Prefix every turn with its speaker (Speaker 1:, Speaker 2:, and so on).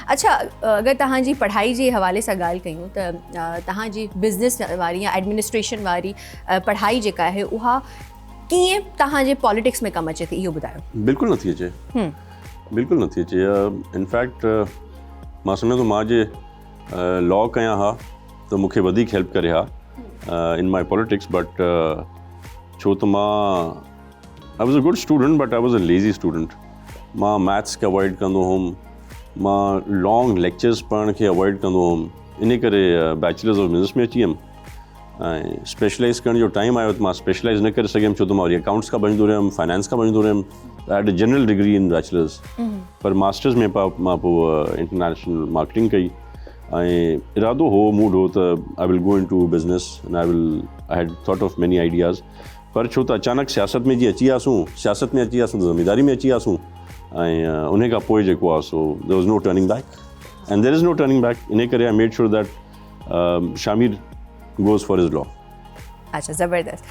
Speaker 1: अच्छा, अगरि तव्हांजी पढ़ाई जे हवाले सां ॻाल्हि कयूं त तव्हांजी बिज़नेस वारी या एडमिनिस्ट्रेशन वारी पढ़ाई जेका आहे उहा कीअं तव्हांजे पॉलिटिक्स में कमु अचे थी, इहो ॿुधायो।
Speaker 2: बिल्कुलु नथी अचे, बिल्कुलु नथी अचे। इनफैक्ट मां सम्झां थो मां जे लॉ कयां हा त मूंखे वधीक हेल्प करे हा इन माई पॉलिटिक्स, बट छो त मां I was a good student but I was a lazy student. मां मैथ्स खे अवॉइड कंदो हुउमि, मां लॉन्ग लेक्चर्स पढ़ण खे अवॉइड कंदो हुउमि, इन करे बैचलर्स ऑफ बिज़नेस में अची वियुमि। ऐं स्पेशलाइज़ करण जो टाइम आयो त मां स्पेशलाइज़ न करे सघियुमि, छो त मां वरी अकाउंट्स खां बचंदो रहियुमि, फाइनेंस खां बचंदो रहियुमि। I had a general degree in bachelors, पर मास्टर्स में मां पोइ इंटरनेशनल मार्केटिंग कई। ऐं इरादो हो, मूड हो त आई विल गो इन two business and I had thought of many ideas. पर छो त अचानक सियासत में जीअं अची वियासीं, सियासत में अची वियासीं त ज़िम्मेदारी में अची वियासीं, ऐं उन खां पोइ जेको आहे so there was no turning back and there is no turning back. इन करे I made sure that Shamir goes for his law.
Speaker 1: अच्छा, ज़बरदस्त।